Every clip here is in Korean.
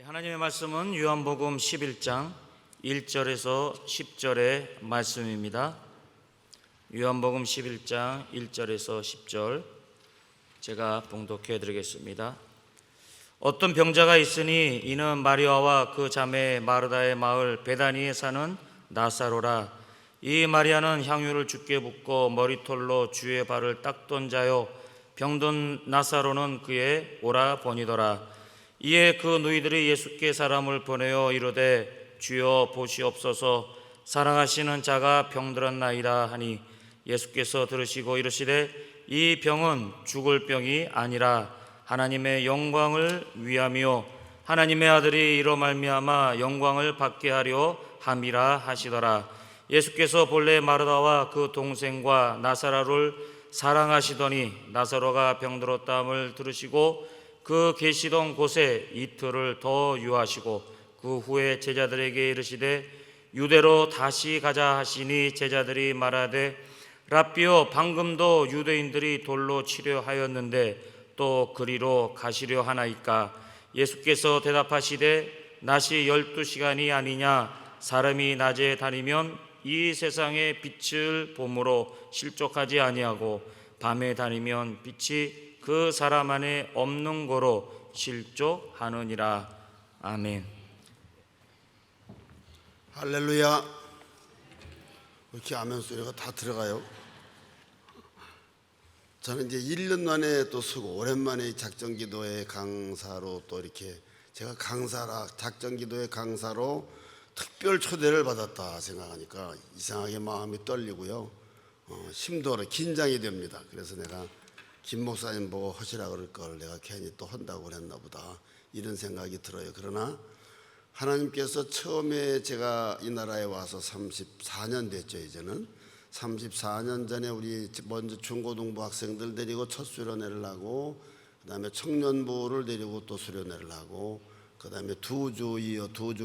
하나님의 말씀은 요한복음 11장 1절에서 10절의 말씀입니다. 요한복음 11장 1절에서 10절 제가 봉독해 드리겠습니다. 어떤 병자가 있으니 이는 마리아와 그 자매 마르다의 마을 베다니에 사는 나사로라. 이 마리아는 향유를 주께 붓고 머리털로 주의 발을 닦던 자요, 병든 나사로는 그의 오라버니더라. 이에 그 누이들이 예수께 사람을 보내어 이르되 주여 보시옵소서, 사랑하시는 자가 병들었나이다 하니 예수께서 들으시고 이르시되 이 병은 죽을 병이 아니라 하나님의 영광을 위함이요 하나님의 아들이 이로 말미암아 영광을 받게 하려 함이라 하시더라. 예수께서 본래 마르다와 그 동생과 나사로를 사랑하시더니 나사로가 병들었다함을 들으시고 그 계시던 곳에 이틀을 더 유하시고 그 후에 제자들에게 이르시되 유대로 다시 가자 하시니 제자들이 말하되 랍비여, 방금도 유대인들이 돌로 치려 하였는데 또 그리로 가시려 하나이까? 예수께서 대답하시되 낮이 12시간이 아니냐? 사람이 낮에 다니면 이 세상의 빛을 봄으로 실족하지 아니하고 밤에 다니면 빛이 그 사람 안에 없는 거로 실족하느니라. 아멘. 할렐루야. 왜 이렇게 아멘 소리가 다 들어가요? 저는 이제 1년 만에 또 쓰고 오랜만에 작전기도회 강사로 또 이렇게 제가 강사라 작전기도회 강사로 특별 초대를 받았다 생각하니까 이상하게 마음이 떨리고요. 심도 어려 긴장이 됩니다. 그래서 내가 김 목사님 보고 하시라 그럴 걸 내가 괜히 또 한다고 그랬나 보다 이런 생각이 들어요. 그러나 하나님께서 처음에 제가 이 나라에 와서 34년 됐죠. 이제는 34년 전에 우리 먼저 중고등부 학생들 데리고 첫 수련회를 하고 그 다음에 청년부를 데리고 또 수련회를 하고 그 다음에 두 주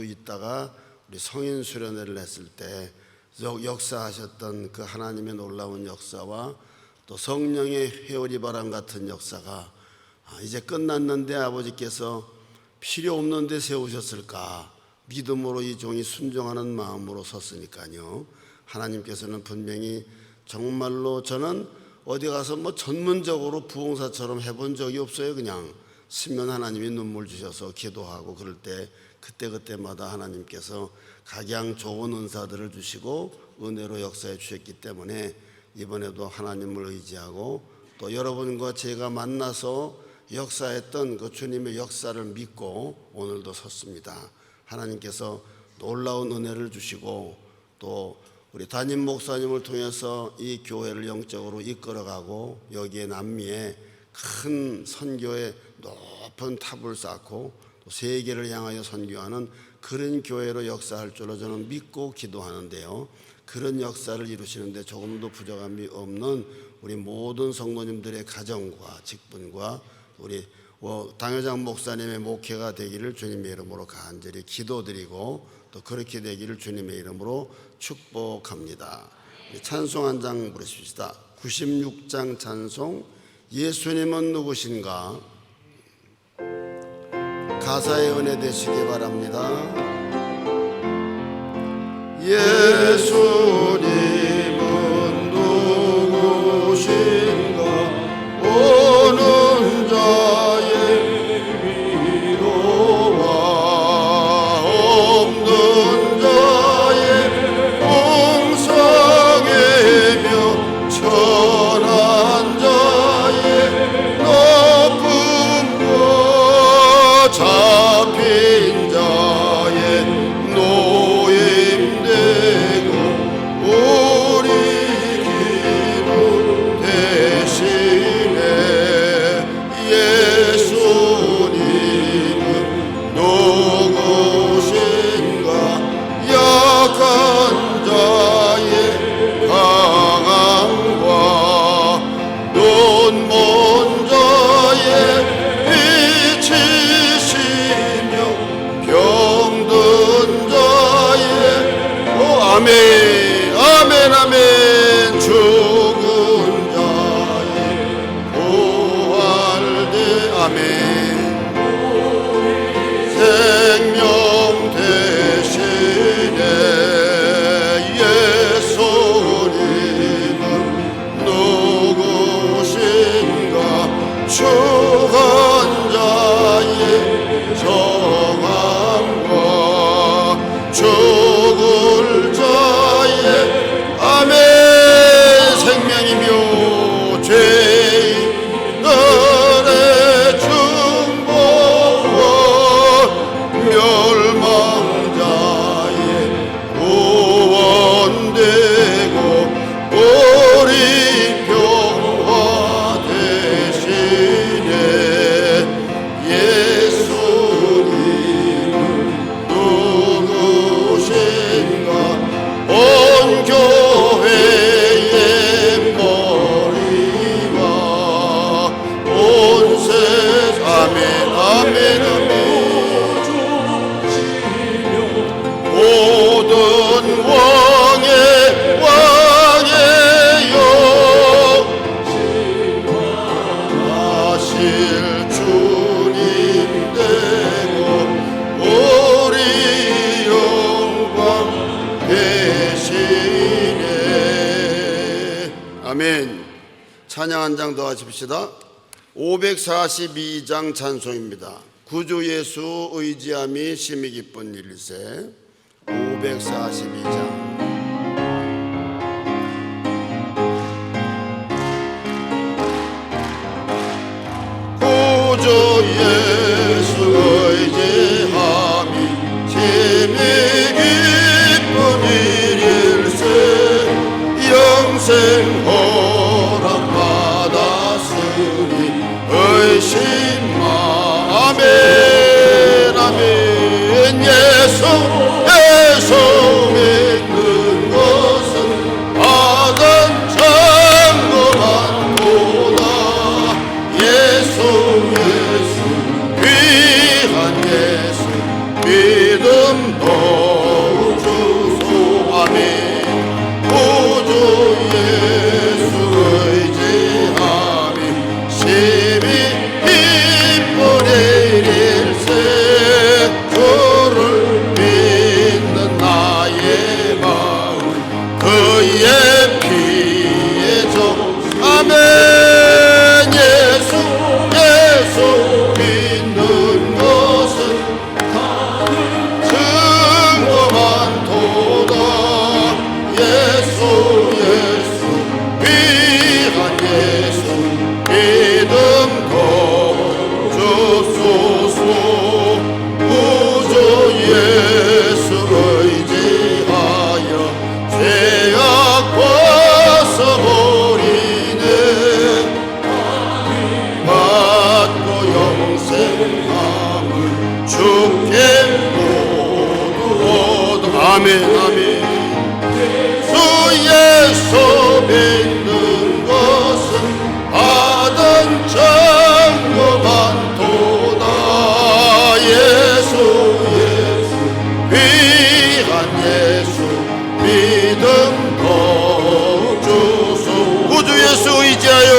있다가 우리 성인 수련회를 했을 때 역사하셨던 그 하나님의 놀라운 역사와 또 성령의 회오리 바람 같은 역사가 이제 끝났는데 아버지께서 필요 없는데 세우셨을까? 믿음으로 이 종이 순종하는 마음으로 섰으니까요. 하나님께서는 분명히 정말로 저는 어디 가서 뭐 전문적으로 부흥사처럼 해본 적이 없어요. 그냥 쓰면 하나님이 눈물 주셔서 기도하고 그럴 때 그때마다 하나님께서 각양 좋은 은사들을 주시고 은혜로 역사해 주셨기 때문에 이번에도 하나님을 의지하고 또 여러분과 제가 만나서 역사했던 그 주님의 역사를 믿고 오늘도 섰습니다. 하나님께서 놀라운 은혜를 주시고 또 우리 담임 목사님을 통해서 이 교회를 영적으로 이끌어가고 여기에 남미에 큰 선교의 높은 탑을 쌓고 또 세계를 향하여 선교하는 그런 교회로 역사할 줄로 저는 믿고 기도하는데요. 그런 역사를 이루시는데 조금도 부족함이 없는 우리 모든 성도님들의 가정과 직분과 우리 당회장 목사님의 목회가 되기를 주님의 이름으로 간절히 기도드리고 또 그렇게 되기를 주님의 이름으로 축복합니다. 찬송 한 장 부르십시다. 96장 찬송 예수님은 누구신가? 가사의 은혜 되시기 바랍니다. 예수님은 누구신가? 오는 자의 위로와 없는 자의 공성이며 천한 자의 높음과 잡힌 자의 노임되고 우리 기도 대신에 예수님은 누구신가? 약한 자의 강함과 눈먼 자의 빛이시며 병든 자의 아멘 아멘 아멘 죽은 자의 부활되 아멘 구한 자의 정함과 죽을 자의 아멘 생명이며 죄인들의 중보와 멸망자의 구원되고 우리 평화 대신에 예수님은 누구신가 온 교회의 머리와 온 세상 아멘 아멘 아멘 모든 왕의 왕이요 하실 주님 되고 우리 영광 되시네. 아멘. 찬양 한 장 더 하십시다. 542장 찬송입니다. 구주 예수 의지함이 심히 기쁜 일세. 542장. 구주 예수 의지함이 심히 기쁜 일세. 영생 허락 받았으니 의심마 아멘 아멘. 예수 믿는 것은 받은 장거만 보다. 예수 귀한 예수 믿음도 주소 아멘. 구주 예수 의지함이 심히 기쁜 일일세. 주를 믿는 나의 마음 그의 피에 젖 아멘. 예수 믿는 것은 증거만 도다. 예수 귀한 예수 믿음도 주소서. 구주 예수 의지하여 죄악 벗어버리네. 받고 영생함을 주께 모두 얻어 아멘 아멘. 주 예수 믿는 것은 받은 장거만 도다. 예수 귀한 예수 믿음도 주소. 구주 예수 의지하여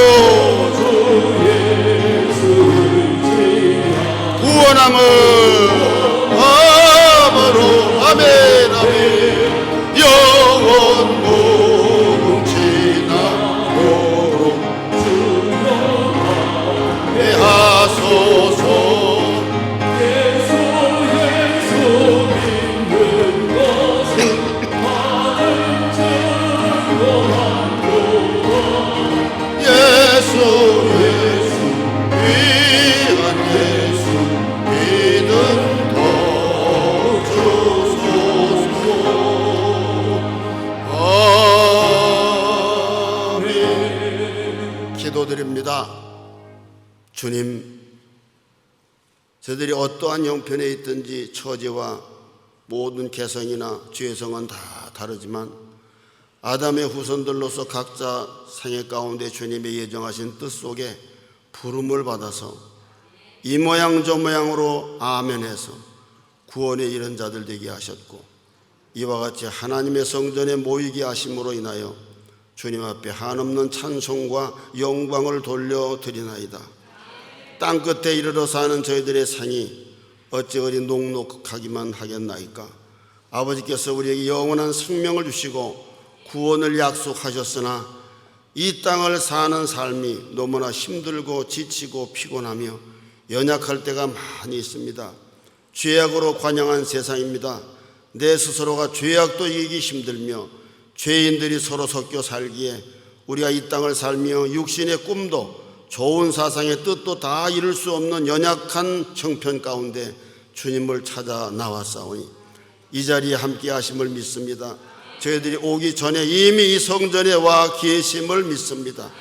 구원함을 함으로 아멘 아멘. 영원 무궁지나도록 하소서. 예수 귀한 예수 믿음도 주소서. 아멘. 기도드립니다. 주님, 저들이 어떠한 형편에 있든지 처지와 모든 개성이나 죄성은 다 다르지만 아담의 후손들로서 각자 생애 가운데 주님의 예정하신 뜻 속에 부름을 받아서 이 모양 저 모양으로 아멘해서 구원에 이른 자들 되게 하셨고, 이와 같이 하나님의 성전에 모이게 하심으로 인하여 주님 앞에 한없는 찬송과 영광을 돌려드리나이다. 땅끝에 이르러 사는 저희들의 상이 어찌 그리 녹록하기만 하겠나이까. 아버지께서 우리에게 영원한 생명을 주시고 구원을 약속하셨으나 이 땅을 사는 삶이 너무나 힘들고 지치고 피곤하며 연약할 때가 많이 있습니다. 죄악으로 관영한 세상입니다. 내 스스로가 죄악도 이기기 힘들며 죄인들이 서로 섞여 살기에 우리가 이 땅을 살며 육신의 꿈도 좋은 사상의 뜻도 다 이룰 수 없는 연약한 형편 가운데 주님을 찾아 나왔사오니 이 자리에 함께 하심을 믿습니다. 저희들이 오기 전에 이미 이 성전에 와 계심을 믿습니다.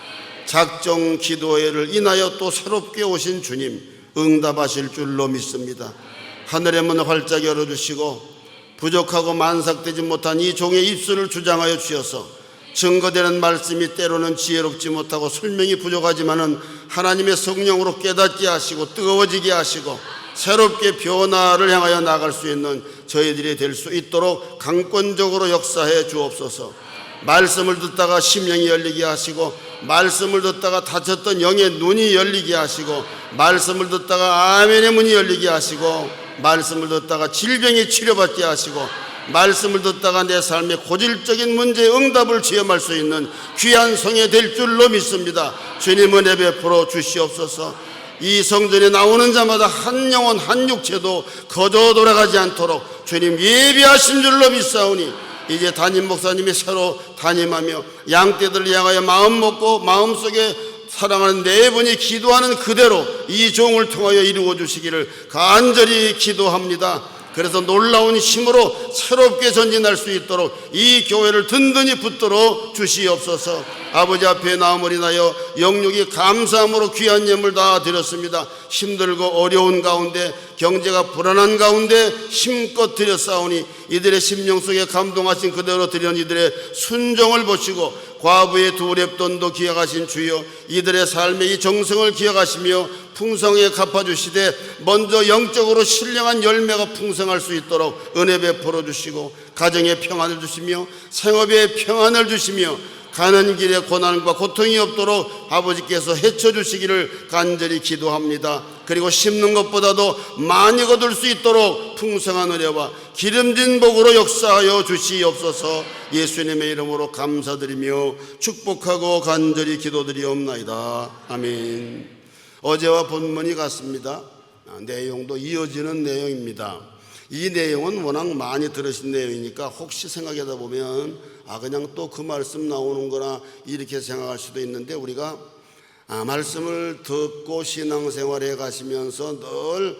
작정 기도회를 인하여 또 새롭게 오신 주님 응답하실 줄로 믿습니다. 하늘의 문 활짝 열어주시고 부족하고 만삭되지 못한 이 종의 입술을 주장하여 주셔서 증거되는 말씀이 때로는 지혜롭지 못하고 설명이 부족하지만은 하나님의 성령으로 깨닫게 하시고 뜨거워지게 하시고 새롭게 변화를 향하여 나갈 수 있는 저희들이 될 수 있도록 강권적으로 역사해 주옵소서. 말씀을 듣다가 심령이 열리게 하시고 말씀을 듣다가 닫혔던 영의 눈이 열리게 하시고 말씀을 듣다가 아멘의 문이 열리게 하시고 말씀을 듣다가 질병이 치료받게 하시고 말씀을 듣다가 내 삶의 고질적인 문제에 응답을 체험할 수 있는 귀한 성회 될 줄로 믿습니다. 주님 은혜 베풀어 주시옵소서. 이 성전에 나오는 자마다 한 영혼 한 육체도 거저 돌아가지 않도록 주님 예비하신 줄로 믿사오니 이제 담임 목사님이 새로 담임하며 양떼들을 향하여 마음 먹고 마음속에 사랑하는 네 분이 기도하는 그대로 이 종을 통하여 이루어 주시기를 간절히 기도합니다. 그래서 놀라운 힘으로 새롭게 전진할 수 있도록 이 교회를 든든히 붙들어 주시옵소서. 아버지 앞에 나옴을 인하여 영육이 감사함으로 귀한 예물 다 드렸습니다. 힘들고 어려운 가운데 경제가 불안한 가운데 힘껏 드렸사오니 이들의 심령 속에 감동하신 그대로 드린 이들의 순종을 보시고 과부의 두 랩돈도 기억하신 주여 이들의 삶의 이 정성을 기억하시며 풍성하게 갚아주시되 먼저 영적으로 신령한 열매가 풍성할 수 있도록 은혜 베풀어 주시고 가정에 평안을 주시며 생업에 평안을 주시며 가는 길에 고난과 고통이 없도록 아버지께서 헤쳐주시기를 간절히 기도합니다. 그리고 심는 것보다도 많이 거둘 수 있도록 풍성한 은혜와 기름진 복으로 역사하여 주시옵소서. 예수님의 이름으로 감사드리며 축복하고 간절히 기도드리옵나이다. 아멘. 어제와 본문이 같습니다. 내용도 이어지는 내용입니다. 이 내용은 워낙 많이 들으신 내용이니까 혹시 생각하다 보면 그냥 또 그 말씀 나오는 거나 이렇게 생각할 수도 있는데 우리가 말씀을 듣고 신앙생활에 가시면서 늘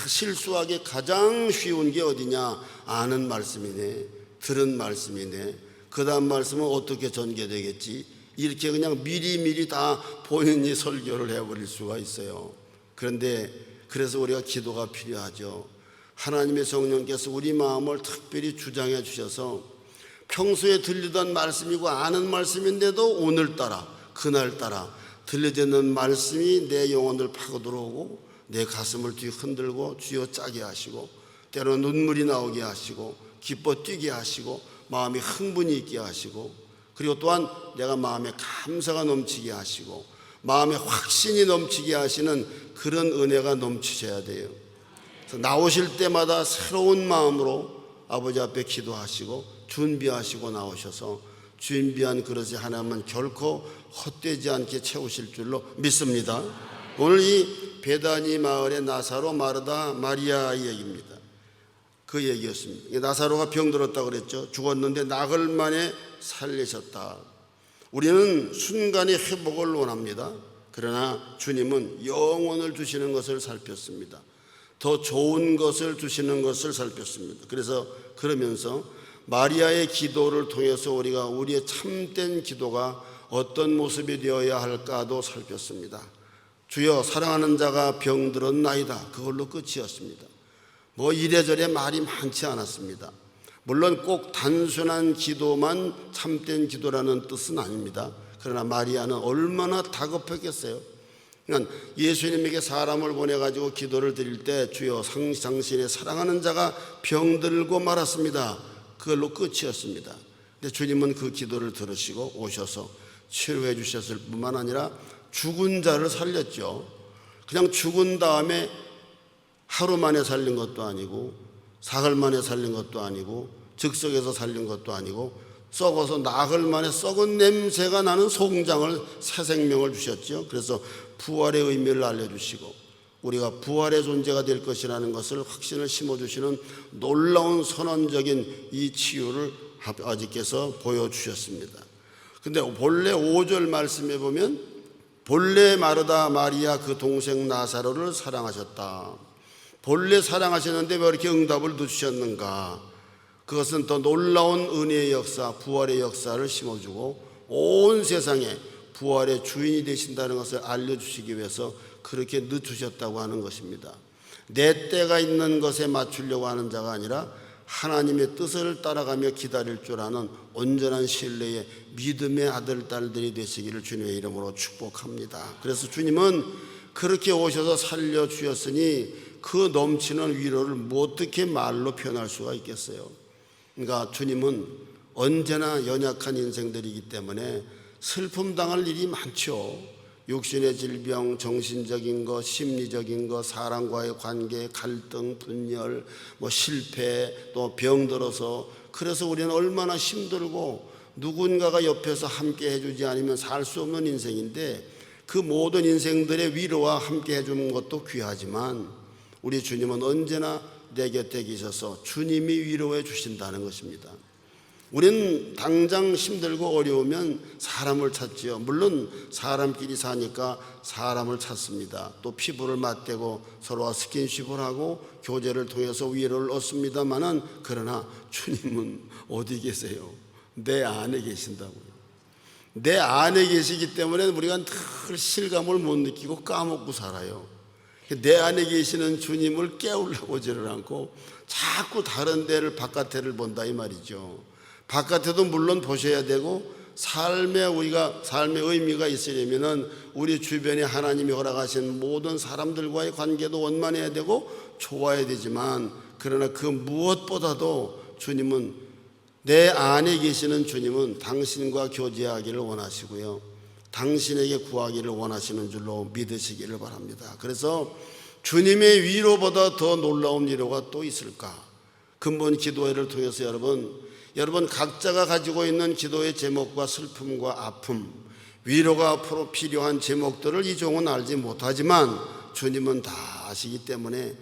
실수하기 가장 쉬운 게 어디냐 아는 말씀이네 들은 말씀이네 그 다음 말씀은 어떻게 전개되겠지 이렇게 그냥 미리미리 다 본인이 설교를 해버릴 수가 있어요. 그런데 그래서 우리가 기도가 필요하죠. 하나님의 성령께서 우리 마음을 특별히 주장해 주셔서 평소에 들리던 말씀이고 아는 말씀인데도 오늘따라 그날따라 들려지는 말씀이 내 영혼을 파고 들어오고 내 가슴을 뒤흔들고 쥐어짜게 하시고 때로 눈물이 나오게 하시고 기뻐 뛰게 하시고 마음이 흥분이 있게 하시고 그리고 또한 내가 마음에 감사가 넘치게 하시고 마음에 확신이 넘치게 하시는 그런 은혜가 넘치셔야 돼요. 나오실 때마다 새로운 마음으로 아버지 앞에 기도하시고 준비하시고 나오셔서 준비한 그릇이 하나만 결코 헛되지 않게 채우실 줄로 믿습니다. 오늘 이 베다니 마을의 나사로, 마르다, 마리아 얘기입니다. 그 얘기였습니다. 나사로가 병들었다고 그랬죠. 죽었는데 나흘 만에 살리셨다. 우리는 순간의 회복을 원합니다. 그러나 주님은 영원을 주시는 것을 살폈습니다. 더 좋은 것을 주시는 것을 살폈습니다. 그래서 그러면서 마리아의 기도를 통해서 우리가 우리의 참된 기도가 어떤 모습이 되어야 할까도 살폈습니다. 주여 사랑하는 자가 병들었나이다. 그걸로 끝이었습니다. 뭐 이래저래 말이 많지 않았습니다. 물론 꼭 단순한 기도만 참된 기도라는 뜻은 아닙니다. 그러나 마리아는 얼마나 다급했겠어요. 그러니까 예수님에게 사람을 보내가지고 기도를 드릴 때 주여 당신의 사랑하는 자가 병들고 말았습니다. 그걸로 끝이었습니다. 근데 주님은 그 기도를 들으시고 오셔서 치료해 주셨을 뿐만 아니라 죽은 자를 살렸죠. 그냥 죽은 다음에 하루 만에 살린 것도 아니고 사흘 만에 살린 것도 아니고 즉석에서 살린 것도 아니고 썩어서 나흘 만에 썩은 냄새가 나는 송장을 새 생명을 주셨죠. 그래서 부활의 의미를 알려주시고 우리가 부활의 존재가 될 것이라는 것을 확신을 심어주시는 놀라운 선언적인 이 치유를 아버지께서 보여주셨습니다. 근데 본래 5절 말씀에 보면 본래 마르다 마리아 그 동생 나사로를 사랑하셨다. 본래 사랑하셨는데 왜 이렇게 응답을 늦추셨는가? 그것은 더 놀라운 은혜의 역사, 부활의 역사를 심어주고 온 세상에 부활의 주인이 되신다는 것을 알려주시기 위해서 그렇게 늦추셨다고 하는 것입니다. 내 때가 있는 것에 맞추려고 하는 자가 아니라 하나님의 뜻을 따라가며 기다릴 줄 아는 온전한 신뢰의 믿음의 아들, 딸들이 되시기를 주님의 이름으로 축복합니다. 그래서 주님은 그렇게 오셔서 살려주셨으니 그 넘치는 위로를 어떻게 말로 표현할 수가 있겠어요? 그러니까 주님은 언제나 연약한 인생들이기 때문에 슬픔 당할 일이 많죠. 육신의 질병, 정신적인 것, 심리적인 것, 사람과의 관계, 갈등, 분열, 실패, 또 병들어서 그래서 우리는 얼마나 힘들고 누군가가 옆에서 함께 해주지 않으면 살 수 없는 인생인데 그 모든 인생들의 위로와 함께 해주는 것도 귀하지만 우리 주님은 언제나 내 곁에 계셔서 주님이 위로해 주신다는 것입니다. 우리는 당장 힘들고 어려우면 사람을 찾지요. 물론 사람끼리 사니까 사람을 찾습니다. 또 피부를 맞대고 서로와 스킨십을 하고 교제를 통해서 위로를 얻습니다만은 그러나 주님은 어디 계세요? 내 안에 계신다고요. 내 안에 계시기 때문에 우리가 늘 실감을 못 느끼고 까먹고 살아요. 내 안에 계시는 주님을 깨우려고 하지를 않고 자꾸 다른 데를 바깥에를 본다 이 말이죠. 바깥에도 물론 보셔야 되고 우리가 삶의 의미가 있으려면은 우리 주변에 하나님이 허락하신 모든 사람들과의 관계도 원만해야 되고 좋아야 되지만 그러나 그 무엇보다도 주님은 내 안에 계시는 주님은 당신과 교제하기를 원하시고요. 당신에게 구하기를 원하시는 줄로 믿으시기를 바랍니다. 그래서 주님의 위로보다 더 놀라운 위로가 또 있을까? 근본 기도회를 통해서 여러분 각자가 가지고 있는 기도의 제목과 슬픔과 아픔, 위로가 앞으로 필요한 제목들을 이 종은 알지 못하지만 주님은 다 아시기 때문에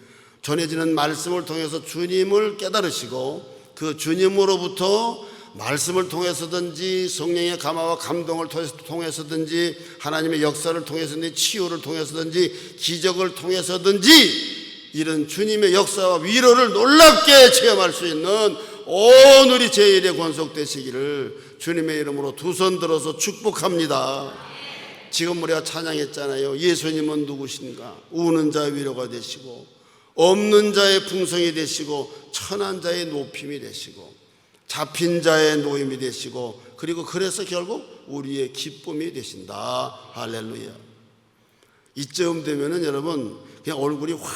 전해지는 말씀을 통해서 주님을 깨달으시고 그 주님으로부터 말씀을 통해서든지 성령의 감화와 감동을 통해서든지 하나님의 역사를 통해서든지 치유를 통해서든지 기적을 통해서든지 이런 주님의 역사와 위로를 놀랍게 체험할 수 있는 온 우리 제1의 권속되시기를 주님의 이름으로 두 손 들어서 축복합니다. 지금 우리가 찬양했잖아요. 예수님은 누구신가? 우는 자의 위로가 되시고 없는 자의 풍성이 되시고 천한 자의 높임이 되시고 잡힌 자의 노임이 되시고 그리고 그래서 결국 우리의 기쁨이 되신다. 할렐루야. 이쯤 되면은 여러분 그냥 얼굴이 확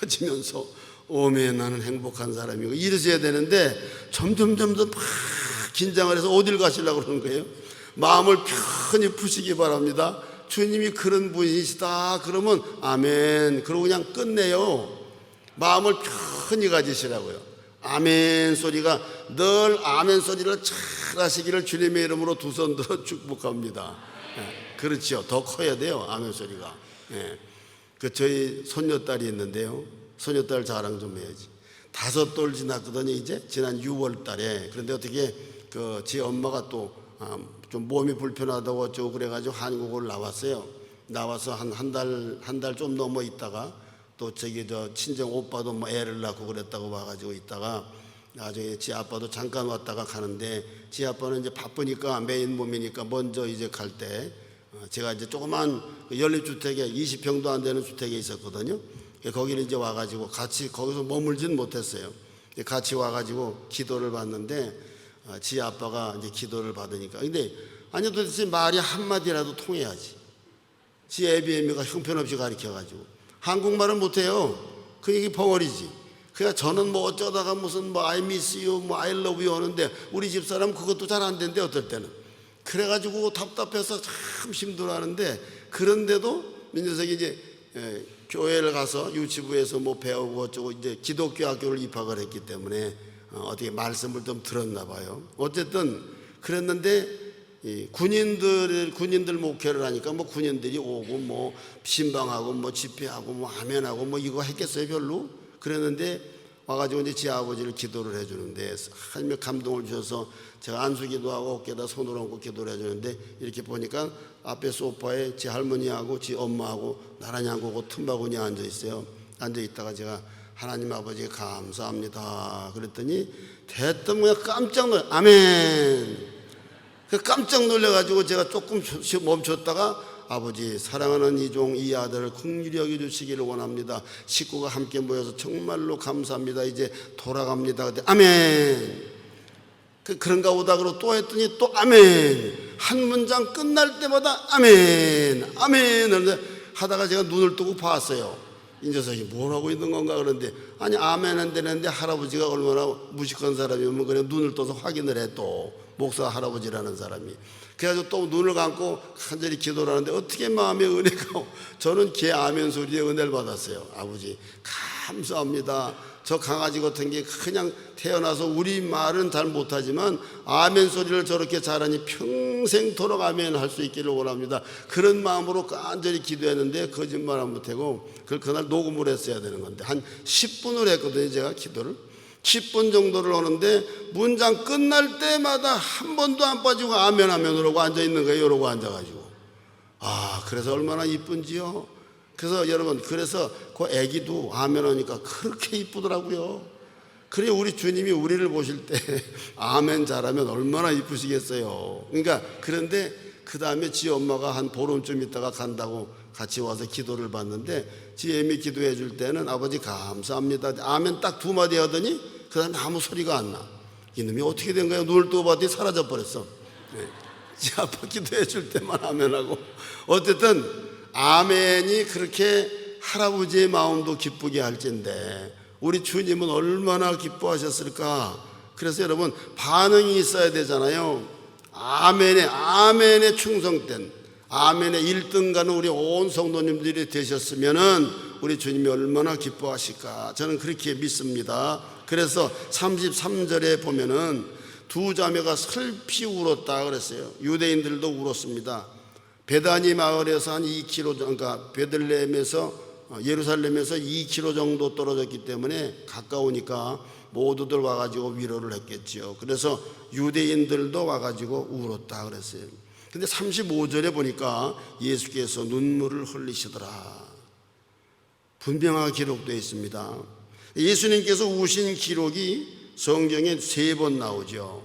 펴지면서 오메 나는 행복한 사람이고 이러셔야 되는데 점점 막 긴장을 해서 어딜 가시려고 그러는 거예요? 마음을 편히 푸시기 바랍니다. 주님이 그런 분이시다 그러면 아멘 그러고 그냥 끝내요. 마음을 편히 가지시라고요. 아멘 소리가 늘 아멘 소리를 잘 하시기를 주님의 이름으로 두 손 들어 축복합니다. 그렇죠. 더 커야 돼요. 아멘 소리가. 저희 손녀딸이 있는데요. 손녀딸 자랑 좀 해야지. 5돌 지났거든요. 이제 지난 6월 달에. 그런데 어떻게 제 엄마가 또 좀 몸이 불편하다고 어쩌고 그래가지고 한국을 나왔어요. 나와서 한 달 좀 넘어 있다가 또 친정 오빠도 애를 낳고 그랬다고 와가지고 있다가 나중에 지 아빠도 잠깐 왔다가 가는데 지 아빠는 이제 바쁘니까 메인 몸이니까 먼저 이제 갈 때 제가 이제 조그만 연립주택에 20평도 안 되는 주택에 있었거든요. 거기는 이제 와가지고 같이 거기서 머물지는 못했어요. 같이 와가지고 기도를 받는데 지 아빠가 이제 기도를 받으니까 근데 아니 도대체 말이 한마디라도 통해야지. 지 애비애미가 형편없이 가르쳐가지고 한국말은 못해요. 그 얘기 벙어리지. 그러니까 저는 어쩌다가 무슨 I miss you, I love you 하는데 우리 집사람 그것도 잘 안 된대 어떨 때는. 그래가지고 답답해서 참 힘들어하는데 그런데도 민주석이 이제 교회를 가서 유치부에서 배우고 어쩌고 이제 기독교 학교를 입학을 했기 때문에 어떻게 말씀을 좀 들었나 봐요. 어쨌든 그랬는데 이 군인들 목회를 하니까 뭐 군인들이 오고 뭐 신방하고 뭐 집회하고 뭐 아멘하고 뭐 이거 했겠어요 별로? 그랬는데 와가지고 이제 제 아버지를 기도를 해주는데 하나님의 감동을 주셔서 제가 안수기도 하고 어깨에다 손을 얹고 기도를 해주는데 이렇게 보니까 앞에 소파에 제 할머니하고 제 엄마하고 나란히 앉고 틈바구니에 앉아 있어요. 앉아 있다가 제가 하나님 아버지 감사합니다 그랬더니 대뜸 그냥 깜짝 놀라 아멘. 깜짝 놀라가지고 제가 조금 멈췄다가 아버지 사랑하는 이종 이 아들을 긍휼히 여겨주시기를 원합니다. 식구가 함께 모여서 정말로 감사합니다. 이제 돌아갑니다. 그때 아멘. 그런가 보다 그러고 또 했더니 또 아멘. 한 문장 끝날 때마다 아멘 아멘 하다가 제가 눈을 뜨고 봤어요. 이 녀석이 뭘 하고 있는 건가 그런데 아니 아멘 안 되는데 할아버지가 얼마나 무식한 사람이면 그냥 눈을 떠서 확인을 해 또 목사 할아버지라는 사람이 그래가지고 또 눈을 감고 간절히 기도를 하는데 어떻게 마음의 은혜가 저는 걔 아멘 소리에 은혜를 받았어요. 아버지 감사합니다. 저 강아지 같은 게 그냥 태어나서 우리 말은 잘 못하지만 아멘 소리를 저렇게 잘하니 평생토록 아멘 할 수 있기를 원합니다. 그런 마음으로 간절히 기도했는데 거짓말 안 못하고 그날 녹음을 했어야 되는 건데 한 10분을 했거든요. 제가 기도를 10분 정도를 하는데 문장 끝날 때마다 한 번도 안 빠지고 아멘 아멘 그러고 앉아있는 거예요. 이러고 앉아가지고 그래서 얼마나 이쁜지요. 그래서 여러분 그래서 그 애기도 아멘 하니까 그렇게 이쁘더라고요. 그래 우리 주님이 우리를 보실 때 아멘 잘하면 얼마나 이쁘시겠어요. 그러니까 그런데 그 다음에 지 엄마가 한 보름쯤 있다가 간다고 같이 와서 기도를 받는데 지 애미 기도해 줄 때는 아버지 감사합니다 아멘 딱 두 마디 하더니 그 다음에 아무 소리가 안 나. 이놈이 어떻게 된 거야? 눈을 뜨고 봤더니 사라져 버렸어. 지 아빠 기도해 줄 때만 아멘하고 어쨌든 아멘이 그렇게 할아버지의 마음도 기쁘게 할진데 우리 주님은 얼마나 기뻐하셨을까. 그래서 여러분 반응이 있어야 되잖아요. 아멘에 충성된 아멘의 1등가는 우리 온 성도님들이 되셨으면은 우리 주님이 얼마나 기뻐하실까 저는 그렇게 믿습니다. 그래서 33절에 보면은 두 자매가 슬피 울었다 그랬어요. 유대인들도 울었습니다. 베다니 마을에서 한 2km 그러니까 베들레헴에서 예루살렘에서 2km 정도 떨어졌기 때문에 가까우니까 모두들 와가지고 위로를 했겠지요. 그래서 유대인들도 와가지고 울었다 그랬어요. 근데 35절에 보니까 예수께서 눈물을 흘리시더라. 분명하게 기록되어 있습니다. 예수님께서 우신 기록이 성경에 3번 나오죠.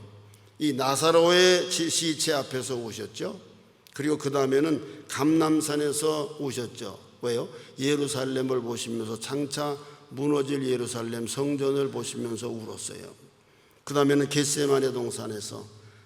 이 나사로의 시체 앞에서 우셨죠. 그리고 그 다음에는 감람산에서 우셨죠. 왜요? 예루살렘을 보시면서 장차 무너질 예루살렘 성전을 보시면서 울었어요. 그 다음에는 겟세마네 동산에서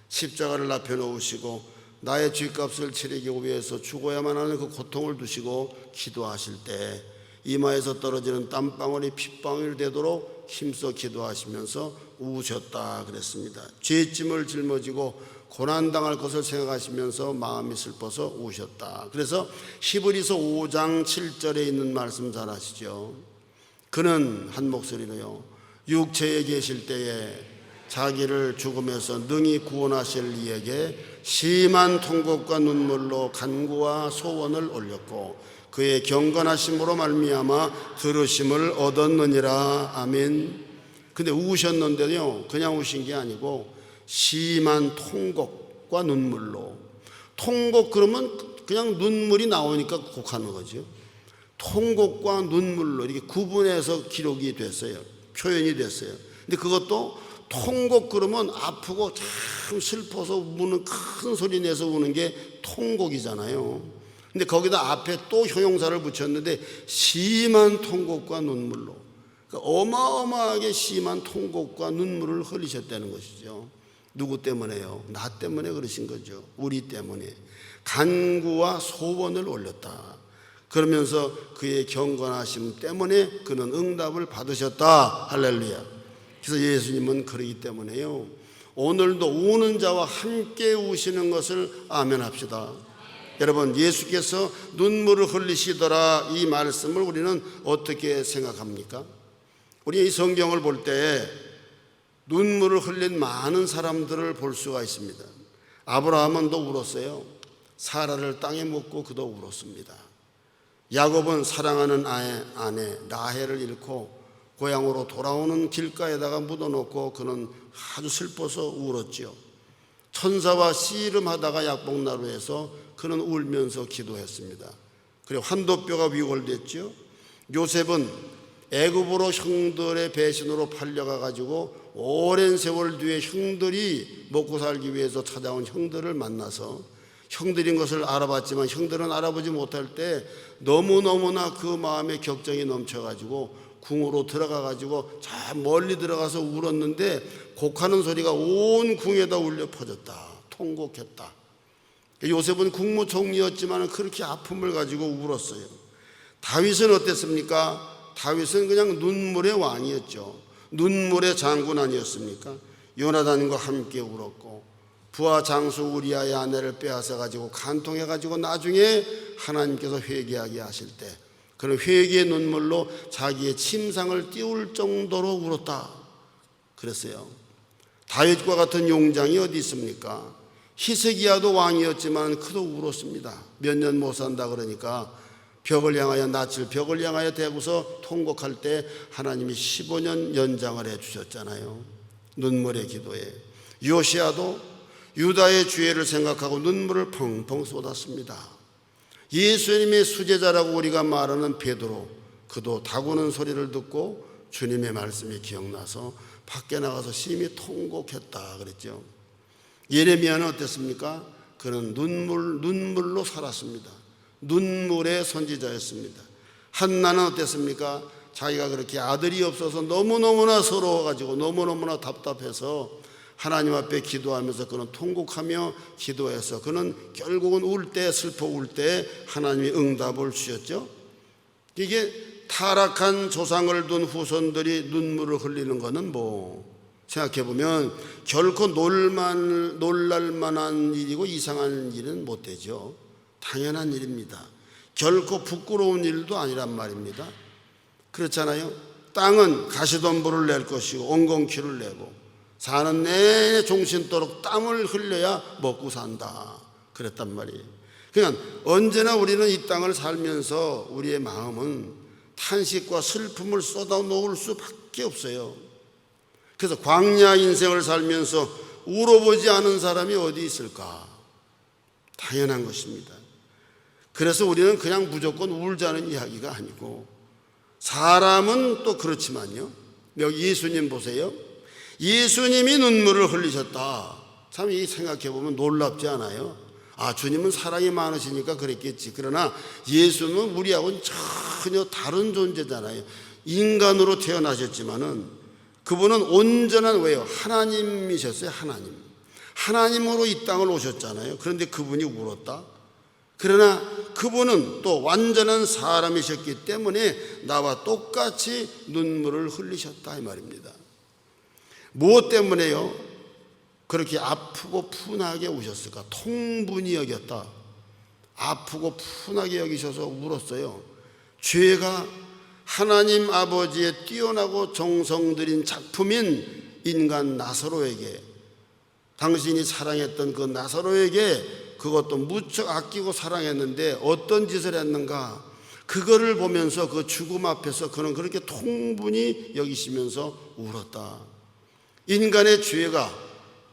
십자가를 앞에 놓으시고 나의 죗값을 치르기 위해서 죽어야만 하는 그 고통을 두시고 기도하실 때 이마에서 떨어지는 땀방울이 핏방울 되도록 힘써 기도하시면서 우셨다 그랬습니다. 죄짐을 짊어지고 고난당할 것을 생각하시면서 마음이 슬퍼서 우셨다. 그래서 히브리서 5장 7절에 있는 말씀 잘 아시죠? 그는 한 목소리로요 육체에 계실 때에 자기를 죽음에서 능히 구원하실 이에게 심한 통곡과 눈물로 간구와 소원을 올렸고 그의 경건하심으로 말미암아 들으심을 얻었느니라. 아멘. 근데 우셨는데요 그냥 우신 게 아니고 심한 통곡과 눈물로. 통곡 그러면 그냥 눈물이 나오니까 곡하는 거죠. 통곡과 눈물로 이렇게 구분해서 기록이 됐어요. 표현이 됐어요. 근데 그것도 통곡 그러면 아프고 참 슬퍼서 우는 큰 소리 내서 우는 게 통곡이잖아요. 근데 거기다 앞에 또 형용사를 붙였는데 심한 통곡과 눈물로. 그러니까 어마어마하게 심한 통곡과 눈물을 흘리셨다는 것이죠. 누구 때문에요? 나 때문에 그러신 거죠. 우리 때문에. 간구와 소원을 올렸다. 그러면서 그의 경건하심 때문에 그는 응답을 받으셨다. 할렐루야. 그래서 예수님은 그러기 때문에요 오늘도 우는 자와 함께 우시는 것을 아멘합시다. 여러분 예수께서 눈물을 흘리시더라 이 말씀을 우리는 어떻게 생각합니까? 우리 이 성경을 볼 때 눈물을 흘린 많은 사람들을 볼 수가 있습니다. 아브라함은 또 울었어요. 사라를 땅에 묻고 그도 울었습니다. 야곱은 사랑하는 아내 라헬을 잃고 고향으로 돌아오는 길가에다가 묻어놓고 그는 아주 슬퍼서 울었지요. 천사와 씨름하다가 약복나루에서 그는 울면서 기도했습니다. 그리고 환도뼈가 위골됐지요. 요셉은 애굽으로 형들의 배신으로 팔려가 가지고 오랜 세월 뒤에 형들이 먹고 살기 위해서 찾아온 형들을 만나서 형들인 것을 알아봤지만 형들은 알아보지 못할 때 너무너무나 그 마음에 격정이 넘쳐가지고 궁으로 들어가가지고 저 멀리 들어가서 울었는데 곡하는 소리가 온 궁에다 울려 퍼졌다. 통곡했다. 요셉은 국무총리였지만 그렇게 아픔을 가지고 울었어요. 다윗은 어땠습니까? 다윗은 그냥 눈물의 왕이었죠. 눈물의 장군 아니었습니까? 요나단과 함께 울었고 부하 장수 우리아의 아내를 빼앗아 가지고 간통해 가지고 나중에 하나님께서 회개하게 하실 때 그런 회개의 눈물로 자기의 침상을 띄울 정도로 울었다 그랬어요. 다윗과 같은 용장이 어디 있습니까? 히스기야도 왕이었지만 그도 울었습니다. 몇 년 못 산다 그러니까 벽을 향하여 낯을 벽을 향하여 대고서 통곡할 때 하나님이 15년 연장을 해주셨잖아요. 눈물의 기도에. 요시야도 유다의 죄를 생각하고 눈물을 펑펑 쏟았습니다. 예수님의 수제자라고 우리가 말하는 베드로, 그도 다구는 소리를 듣고 주님의 말씀이 기억나서 밖에 나가서 심히 통곡했다 그랬죠. 예레미야는 어땠습니까? 그는 눈물로 살았습니다. 눈물의 선지자였습니다. 한나는 어땠습니까? 자기가 그렇게 아들이 없어서 너무너무나 서러워가지고 너무너무나 답답해서 하나님 앞에 기도하면서 그는 통곡하며 기도해서 그는 결국은 울 때 슬퍼 울 때 하나님이 응답을 주셨죠. 이게 타락한 조상을 둔 후손들이 눈물을 흘리는 것은 생각해보면 결코 놀랄 만한 일이고 이상한 일은 못 되죠. 당연한 일입니다. 결코 부끄러운 일도 아니란 말입니다. 그렇잖아요. 땅은 가시덤불을 낼 것이고 온건키를 내고 사는 내내 종신토록 땀을 흘려야 먹고 산다 그랬단 말이에요. 그러니까 언제나 우리는 이 땅을 살면서 우리의 마음은 탄식과 슬픔을 쏟아놓을 수밖에 없어요. 그래서 광야 인생을 살면서 울어보지 않은 사람이 어디 있을까? 당연한 것입니다. 그래서 우리는 그냥 무조건 울자는 이야기가 아니고 사람은 또 그렇지만요. 여기 예수님 보세요. 예수님이 눈물을 흘리셨다. 참 이 생각해보면 놀랍지 않아요? 주님은 사랑이 많으시니까 그랬겠지. 그러나 예수는 우리하고는 전혀 다른 존재잖아요. 인간으로 태어나셨지만은 그분은 온전한 왜요? 하나님이셨어요. 하나님으로 이 땅을 오셨잖아요. 그런데 그분이 울었다? 그러나 그분은 또 완전한 사람이셨기 때문에 나와 똑같이 눈물을 흘리셨다 이 말입니다. 무엇 때문에요? 그렇게 아프고 푼하게 우셨을까? 통분이 여겼다. 아프고 푼하게 여기셔서 울었어요. 죄가 하나님 아버지의 뛰어나고 정성 들인 작품인 인간 나사로에게, 당신이 사랑했던 그 나사로에게 그것도 무척 아끼고 사랑했는데 어떤 짓을 했는가, 그거를 보면서 그 죽음 앞에서 그는 그렇게 통분히 여기시면서 울었다. 인간의 죄가,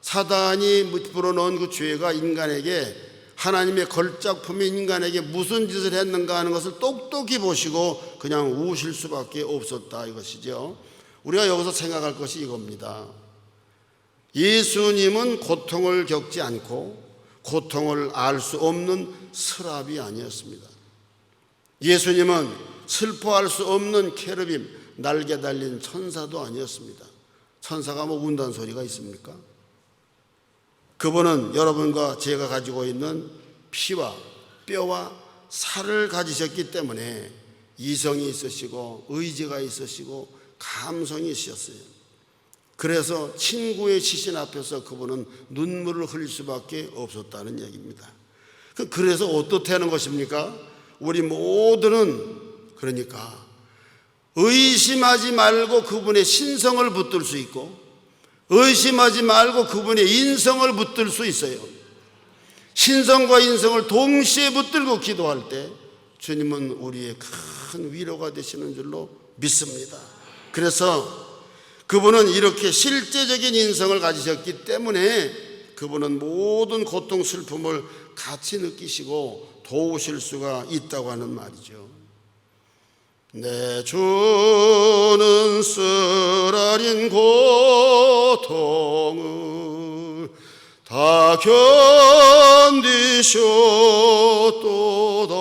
사단이 불어넣은 그 죄가 인간에게, 하나님의 걸작품이 인간에게 무슨 짓을 했는가 하는 것을 똑똑히 보시고 그냥 우실 수밖에 없었다 이것이죠. 우리가 여기서 생각할 것이 이겁니다. 예수님은 고통을 겪지 않고 고통을 알 수 없는 스랍이 아니었습니다. 예수님은 슬퍼할 수 없는 케르빔, 날개 달린 천사도 아니었습니다. 천사가 운다는 소리가 있습니까? 그분은 여러분과 제가 가지고 있는 피와 뼈와 살을 가지셨기 때문에 이성이 있으시고 의지가 있으시고 감성이 있으셨어요. 그래서 친구의 시신 앞에서 그분은 눈물을 흘릴 수밖에 없었다는 얘기입니다. 그래서 어떻다는 것입니까? 우리 모두는 그러니까 의심하지 말고 그분의 신성을 붙들 수 있고 의심하지 말고 그분의 인성을 붙들 수 있어요. 신성과 인성을 동시에 붙들고 기도할 때 주님은 우리의 큰 위로가 되시는 줄로 믿습니다. 그래서 그분은 이렇게 실제적인 인성을 가지셨기 때문에 그분은 모든 고통, 슬픔을 같이 느끼시고 도우실 수가 있다고 하는 말이죠. 내 주는 쓰라린 고통을 다 견디셨도다.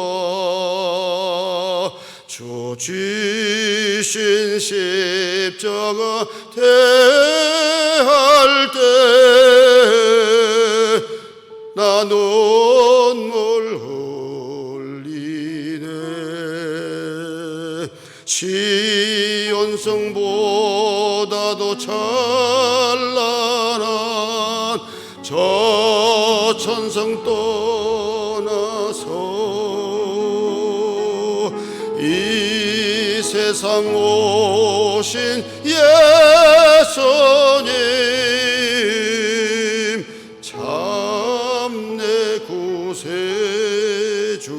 주 지신 십자가 대할 때 나 눈물 흘리네. 시온성보다도 찬란한 저 천성 떠나서 이 세상 오신 예수님 참 내 구세주.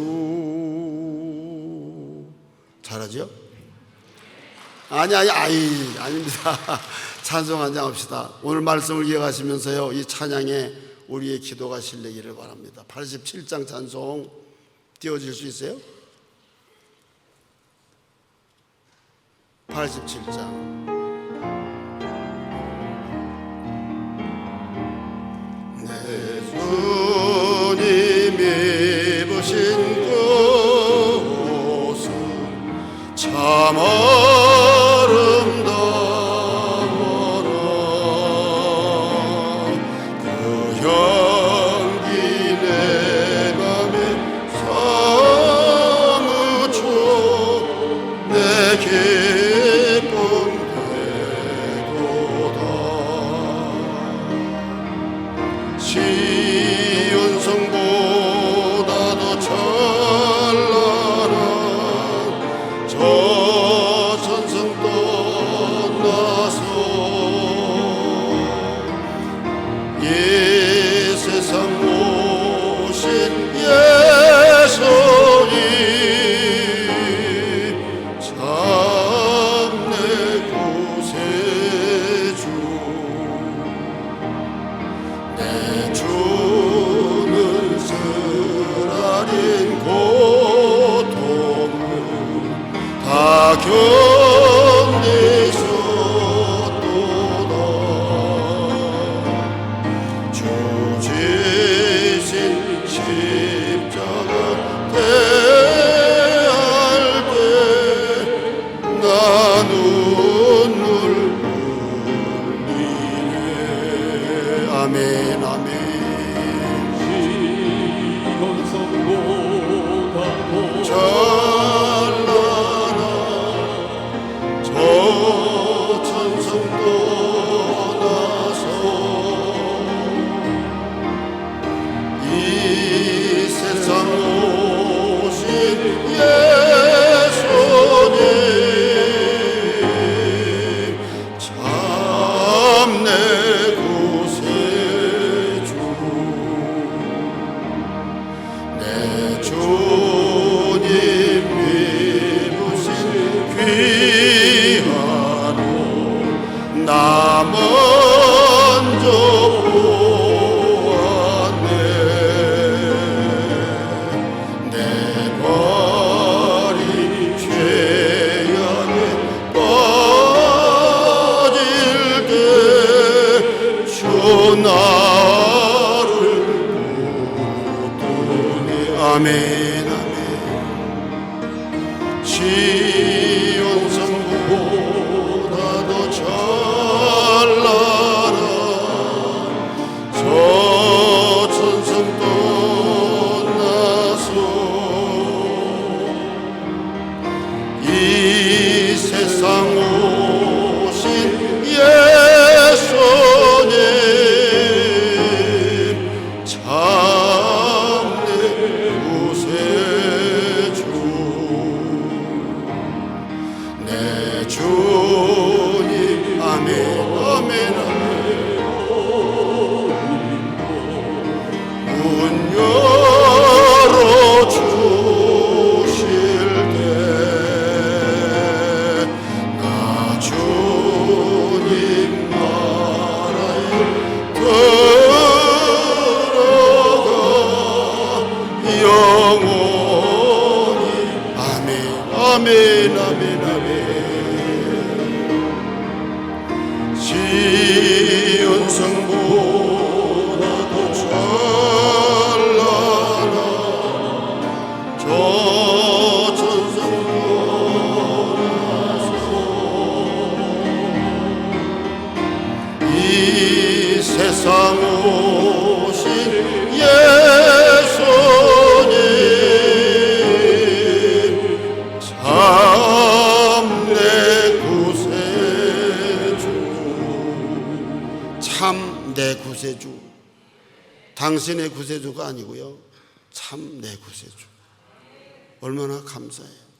잘하죠? 아닙니다. 찬송 한장 합시다. 오늘 말씀을 기억하시면서요, 이 찬양에 우리의 기도가 실리기를 바랍니다. 87장 찬송 띄워줄 수 있어요? 87장. 내 주님이 입으신 그옷은 참 아름다워라. 그 향기 내 맘에 사무쳐 내 기쁨 되도다. 시온성보다도 찬란한 저 천성 떠나서 이 세상 오신 예수님 참 내 구세주. 내 주는 쓰라린 고통을 다 견디셨도다. 주 지신 십자가 대할 때 나 눈물 흘리네. 아멘, 아멘. 찬란한 저 천성 떠나서 이 세상 오신 예수님 참 내 구세주. 내 주님 입으신 귀한 옷 나 먼저 보았네. 내 발이 죄악에 빠질 때 주 나를 붙드네. 아멘, 아멘. 시온성보다도 찬란한 저 천성 떠나서 이 세상 오신 예수님 참 내 구세주. 내 주님 아멘, 아멘, 아멘. 이은성보다도 찬란한 저 천성보라서 이 세상 오신 예수님 참 내 구세주, 참 내 구세주. 당신의 구세주가 아니고요, 참 내 구세주. 얼마나 감사해요.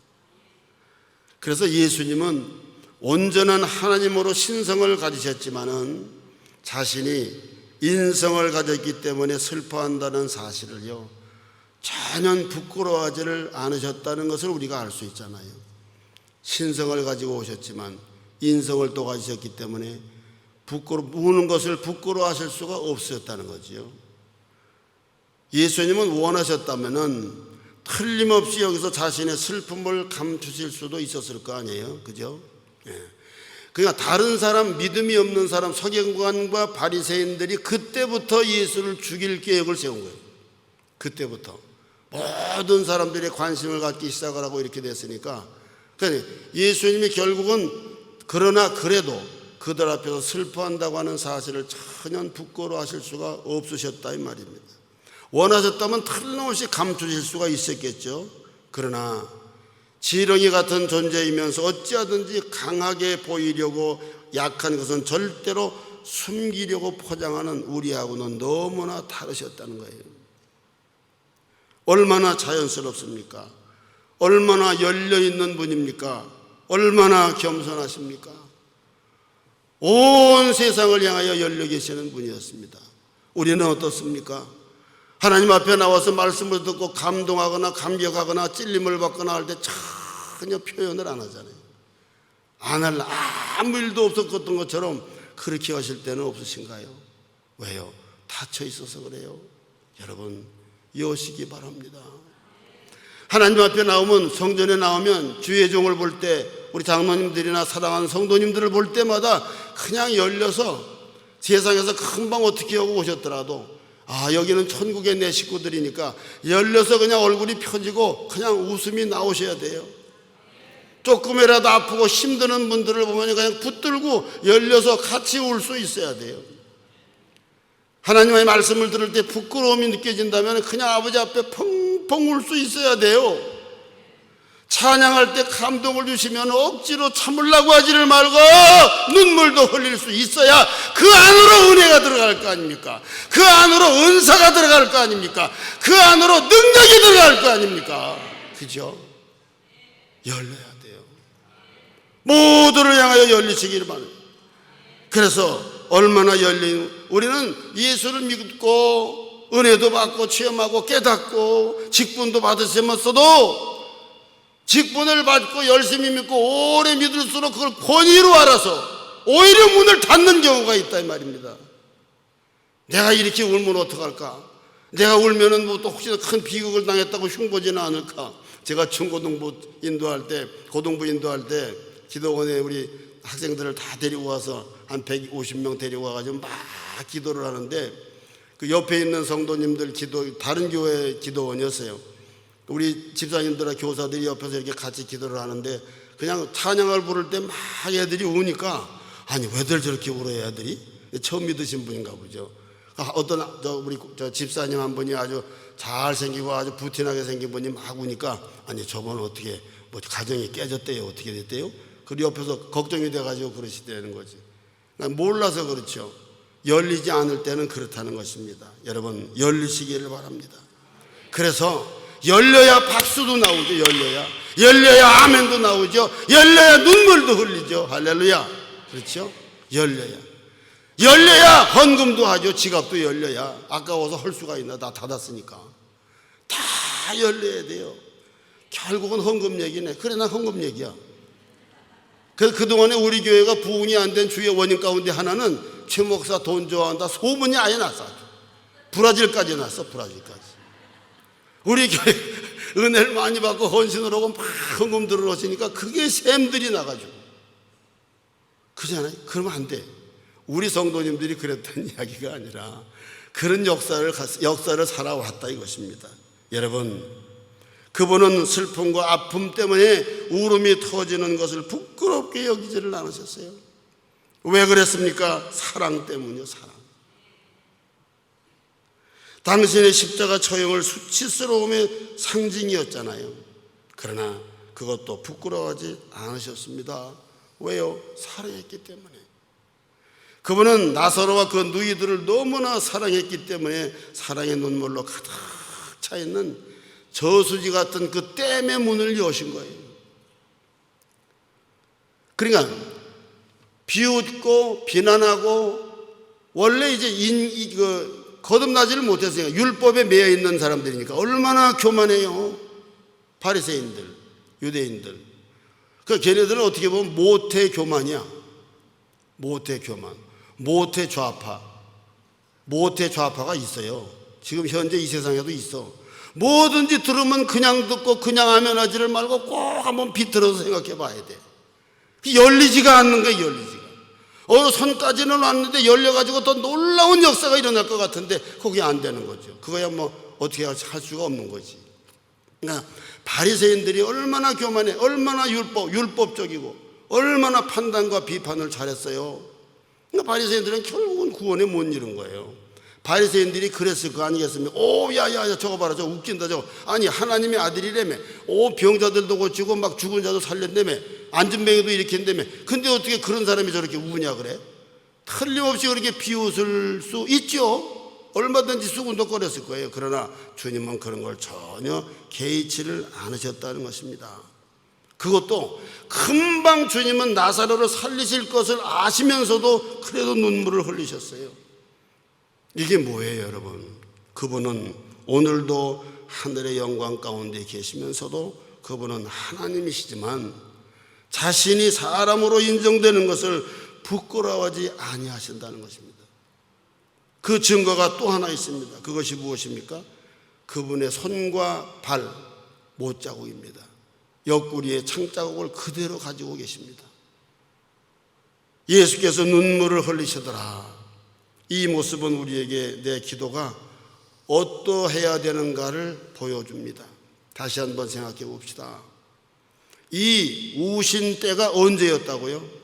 그래서 예수님은 온전한 하나님으로 신성을 가지셨지만은 자신이 인성을 가졌기 때문에 슬퍼한다는 사실을요, 전혀 부끄러워하지를 않으셨다는 것을 우리가 알 수 있잖아요. 신성을 가지고 오셨지만 인성을 또 가지셨기 때문에 우는 것을 부끄러워하실 수가 없으셨다는 거지요. 예수님은 원하셨다면은 틀림없이 여기서 자신의 슬픔을 감추실 수도 있었을 거 아니에요, 그죠? 그러니까 다른 사람, 믿음이 없는 사람, 서기관과 바리새인들이 그때부터 예수를 죽일 계획을 세운 거예요. 그때부터 모든 사람들이 관심을 갖기 시작을 하고 이렇게 됐으니까, 그러니까 예수님이 결국은 그러나 그래도 그들 앞에서 슬퍼한다고 하는 사실을 전혀 부끄러워하실 수가 없으셨다 이 말입니다. 원하셨다면 틀림없이 감추실 수가 있었겠죠. 그러나 지렁이 같은 존재이면서 어찌하든지 강하게 보이려고 약한 것은 절대로 숨기려고 포장하는 우리하고는 너무나 다르셨다는 거예요. 얼마나 자연스럽습니까? 얼마나 열려있는 분입니까? 얼마나 겸손하십니까? 온 세상을 향하여 열려 계시는 분이었습니다. 우리는 어떻습니까? 하나님 앞에 나와서 말씀을 듣고 감동하거나 감격하거나 찔림을 받거나 할 때 전혀 표현을 안 하잖아요. 안 할라, 아무 일도 없었던 것처럼 그렇게 하실 때는 없으신가요? 왜요? 닫혀 있어서 그래요. 여러분, 여시기 바랍니다. 하나님 앞에 나오면, 성전에 나오면 주의 종을 볼 때, 우리 장로님들이나 사랑하는 성도님들을 볼 때마다 그냥 열려서 세상에서 금방 어떻게 하고 오셨더라도, 아, 여기는 천국의 내 식구들이니까 열려서 그냥 얼굴이 펴지고 그냥 웃음이 나오셔야 돼요. 조금이라도 아프고 힘드는 분들을 보면 그냥 붙들고 열려서 같이 울 수 있어야 돼요. 하나님의 말씀을 들을 때 부끄러움이 느껴진다면 그냥 아버지 앞에 펑펑 울 수 있어야 돼요. 찬양할 때 감동을 주시면 억지로 참으려고 하지를 말고 눈물도 흘릴 수 있어야 그 안으로 은혜가 들어갈 거 아닙니까? 그 안으로 은사가 들어갈 거 아닙니까? 그 안으로 능력이 들어갈 거 아닙니까? 그죠? 열려야 돼요. 모두를 향하여 열리시기를 바랍니다. 그래서 얼마나 열린, 우리는 예수를 믿고 은혜도 받고 체험하고 깨닫고 직분도 받으시면서도 직분을 받고 열심히 믿고 오래 믿을수록 그걸 권위로 알아서 오히려 문을 닫는 경우가 있다 이 말입니다. 내가 이렇게 울면 어떡할까? 내가 울면은 뭐 또 혹시나 큰 비극을 당했다고 흉보지는 않을까? 제가 중고등부 인도할 때, 고등부 인도할 때 기도원에 우리 학생들을 다 데리고 와서 한 150명 데리고 와가지고 막 기도를 하는데, 그 옆에 있는 성도님들 다른 교회 기도원이었어요. 우리 집사님들과 교사들이 옆에서 이렇게 같이 기도를 하는데 그냥 찬양을 부를 때 막 애들이 우니까, 아니 왜들 저렇게 울어요 애들이? 처음 믿으신 분인가 보죠. 어떤 우리 집사님 한 분이 아주 잘생기고 아주 부티나게 생긴 분이 막 우니까, 아니 저번은 어떻게 뭐 가정이 깨졌대요, 어떻게 됐대요? 그리고 옆에서 걱정이 돼가지고 그러시다는 거지. 몰라서 그렇죠. 열리지 않을 때는 그렇다는 것입니다. 여러분, 열리시기를 바랍니다. 그래서 열려야 박수도 나오죠. 열려야 아멘도 나오죠. 열려야 눈물도 흘리죠. 할렐루야. 그렇죠? 열려야 헌금도 하죠. 지갑도 열려야. 아까워서 할 수가 있나? 다 닫았으니까. 다 열려야 돼요. 결국은 헌금 얘기네. 그래, 난 헌금 얘기야. 그동안에 우리 교회가 부흥이 안 된 주의 원인 가운데 하나는 최 목사 돈 좋아한다 소문이 아예 났어. 브라질까지 났어. 브라질까지. 우리 교회 은혜를 많이 받고 헌신을 하고 막 헌금 들어오시니까 그게 샘들이 나가지고. 그러잖아요. 그러면 안 돼. 우리 성도님들이 그랬던 이야기가 아니라 그런 역사를 살아왔다 이것입니다. 여러분, 그분은 슬픔과 아픔 때문에 울음이 터지는 것을 부끄럽게 여기지를 않으셨어요. 왜 그랬습니까? 사랑 때문이요. 사랑. 당신의 십자가 처형을 수치스러움의 상징이었잖아요. 그러나 그것도 부끄러워하지 않으셨습니다. 왜요? 사랑했기 때문에. 그분은 나사로와 그 누이들을 너무나 사랑했기 때문에 사랑의 눈물로 가득 차 있는 저수지 같은 그 댐의 문을 여신 거예요. 그러니까 비웃고 비난하고 원래 이제 거듭나지를 못했으니까 율법에 매여 있는 사람들이니까 얼마나 교만해요. 바리새인들, 유대인들. 그 걔네들은 어떻게 보면 모태 교만이야. 모태 교만, 모태 좌파, 모태 좌파가 있어요. 지금 현재 이 세상에도 있어. 뭐든지 들으면 그냥 듣고 그냥 하면 하지를 말고 꼭 한번 비틀어서 생각해 봐야 돼. 열리지가 않는 거야, 열리지가. 손까지는 왔는데 열려가지고 더 놀라운 역사가 일어날 것 같은데 그게 안 되는 거죠. 그거야 뭐 어떻게 할 수가 없는 거지. 그러니까 바리새인들이 얼마나 교만해, 얼마나 율법적이고 얼마나 판단과 비판을 잘했어요. 그러니까 바리새인들은 결국은 구원에 못 이룬 거예요. 바리새인들이 그랬을 거 아니겠습니까? 야야야 저거 봐라, 저거 웃긴다 저거. 아니 하나님의 아들이라며. 병자들도 고치고 막 죽은 자도 살렸다며. 안전뱅이도 일으킨다며. 근데 어떻게 그런 사람이 저렇게 우냐 그래? 틀림없이 그렇게 비웃을 수 있죠. 얼마든지 수군덕거렸을 거예요. 그러나 주님은 그런 걸 전혀 개의치를 않으셨다는 것입니다. 그것도 금방 주님은 나사로를 살리실 것을 아시면서도 그래도 눈물을 흘리셨어요. 이게 뭐예요, 여러분? 그분은 오늘도 하늘의 영광 가운데 계시면서도 그분은 하나님이시지만 자신이 사람으로 인정되는 것을 부끄러워하지 아니하신다는 것입니다. 그 증거가 또 하나 있습니다. 그것이 무엇입니까? 그분의 손과 발 못자국입니다. 옆구리에 창자국을 그대로 가지고 계십니다. 예수께서 눈물을 흘리시더라. 이 모습은 우리에게 내 기도가 어떠해야 되는가를 보여줍니다. 다시 한번 생각해 봅시다. 이 우신 때가 언제였다고요?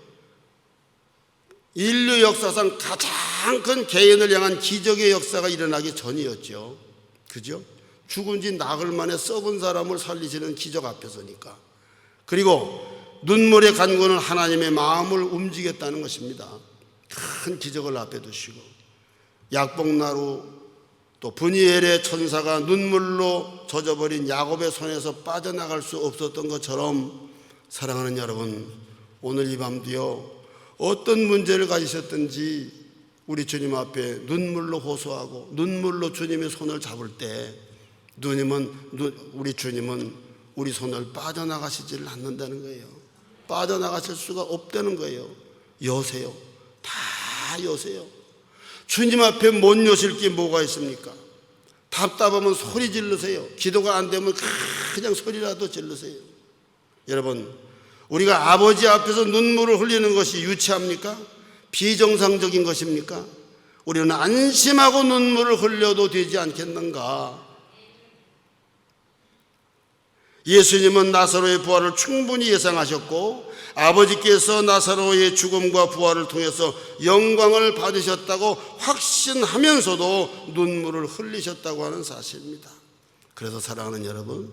인류 역사상 가장 큰 개인을 향한 기적의 역사가 일어나기 전이었죠. 그죠? 죽은 지 나흘 만에 썩은 사람을 살리시는 기적 앞에서니까. 그리고 눈물의 간구는 하나님의 마음을 움직였다는 것입니다. 큰 기적을 앞에 두시고 약복나루 또 브니엘의 천사가 눈물로 젖어버린 야곱의 손에서 빠져나갈 수 없었던 것처럼 사랑하는 여러분, 오늘 이 밤도요 어떤 문제를 가지셨든지 우리 주님 앞에 눈물로 호소하고 눈물로 주님의 손을 잡을 때 우리 주님은 우리 손을 빠져나가시지를 않는다는 거예요. 빠져나가실 수가 없다는 거예요. 여세요. 다 여세요. 주님 앞에 못 여실 게 뭐가 있습니까? 답답하면 소리 지르세요. 기도가 안 되면 그냥 소리라도 지르세요. 여러분, 우리가 아버지 앞에서 눈물을 흘리는 것이 유치합니까? 비정상적인 것입니까? 우리는 안심하고 눈물을 흘려도 되지 않겠는가? 예수님은 나사로의 부활을 충분히 예상하셨고 아버지께서 나사로의 죽음과 부활을 통해서 영광을 받으셨다고 확신하면서도 눈물을 흘리셨다고 하는 사실입니다. 그래서 사랑하는 여러분,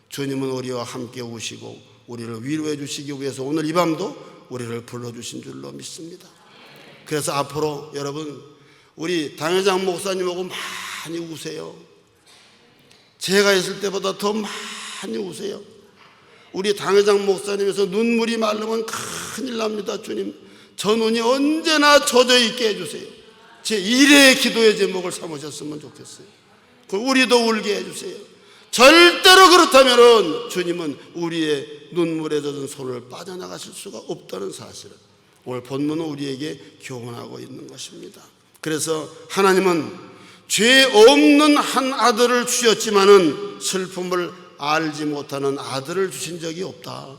주님은 우리와 함께 우시고 우리를 위로해 주시기 위해서 오늘 이 밤도 우리를 불러주신 줄로 믿습니다. 그래서 앞으로 여러분, 우리 당회장 목사님하고 많이 우세요. 제가 있을 때보다 더 많이 우세요. 우리 당회장 목사님에서 눈물이 마르면 큰일 납니다. 주님, 저 눈이 언제나 젖어 있게 해주세요. 제 1회의 기도의 제목을 삼으셨으면 좋겠어요. 우리도 울게 해주세요. 절대로 그렇다면 주님은 우리의 눈물에 젖은 손을 빠져나가실 수가 없다는 사실을 오늘 본문은 우리에게 교훈하고 있는 것입니다. 그래서 하나님은 죄 없는 한 아들을 주셨지만은 슬픔을 알지 못하는 아들을 주신 적이 없다.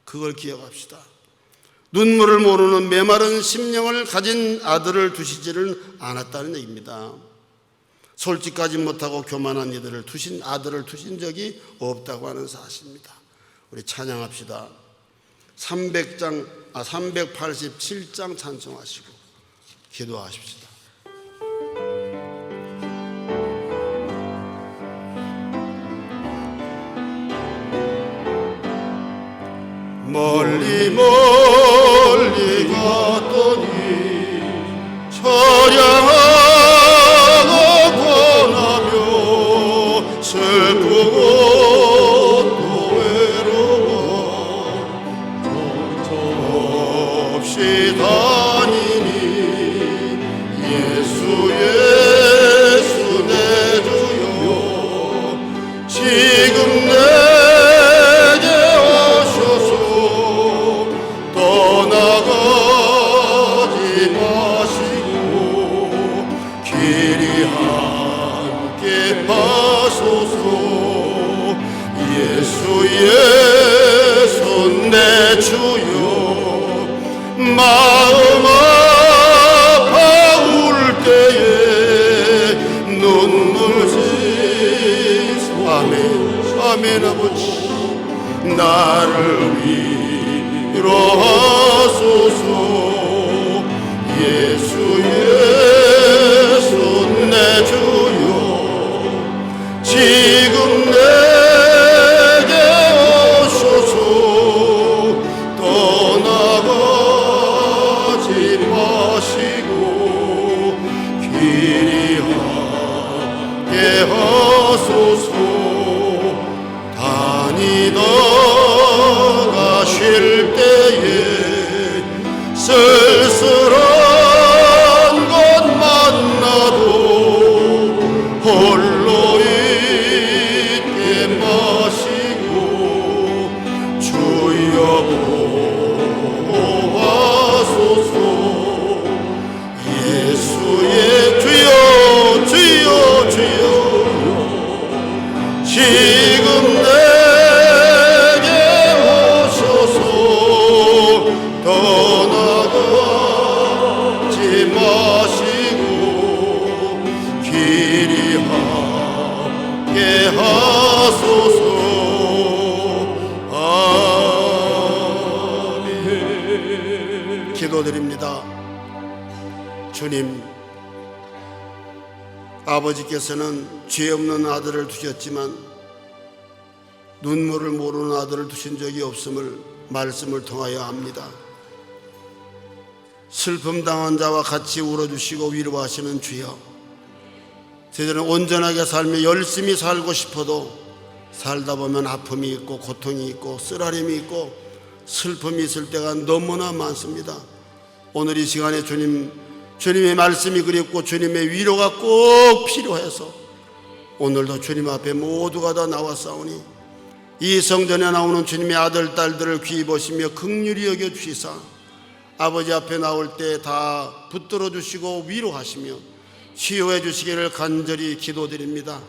그걸 기억합시다. 눈물을 모르는 메마른 심령을 가진 아들을 두시지를 않았다는 얘기입니다. 솔직하지 못하고 교만한 이들을 두신 아들을 두신 적이 없다고 하는 사실입니다. 우리 찬양합시다. 387장 찬송하시고 기도하십시다. 멀리 멀리 갔더니 처량하고 고나며 슬프고 또 외로워 없이 다니니 예수 예수 내 주여 지금 내게 오셔서 떠나가지 마시고 길이 함께 하소서. 예수 예수 내 주여 마음 아파울 때에 눈물 씻어 아멘 아멘 아버지 나를 위로하소서. 예수 예수 내 주여 지금 내게 오셔서 떠나가지 마시고 길이 함께 하소서. 다니다가 쉴 때에 쓸쓸한 것 만나도 홀로 있게 마시고 주여 보호하소서. 예수의 주여 주여 주여 지금 내게 오셔서 떠나가지 마시고 길이 함께 하소서. 아멘. 기도드립니다. 주님, 아버지께서는 죄 없는 아들을 두셨지만 눈물을 모르는 아들을 두신 적이 없음을 말씀을 통하여 압니다. 슬픔 당한 자와 같이 울어주시고 위로하시는 주여, 저희들은 온전하게 살며 열심히 살고 싶어도 살다 보면 아픔이 있고 고통이 있고 쓰라림이 있고 슬픔이 있을 때가 너무나 많습니다. 오늘 이 시간에 주님의 말씀이 그립고 주님의 위로가 꼭 필요해서 오늘도 주님 앞에 모두가 다 나왔사오니 이 성전에 나오는 주님의 아들 딸들을 귀히 보시며 긍휼히 여겨 주시사 아버지 앞에 나올 때 다 붙들어 주시고 위로하시며 치유해 주시기를 간절히 기도드립니다.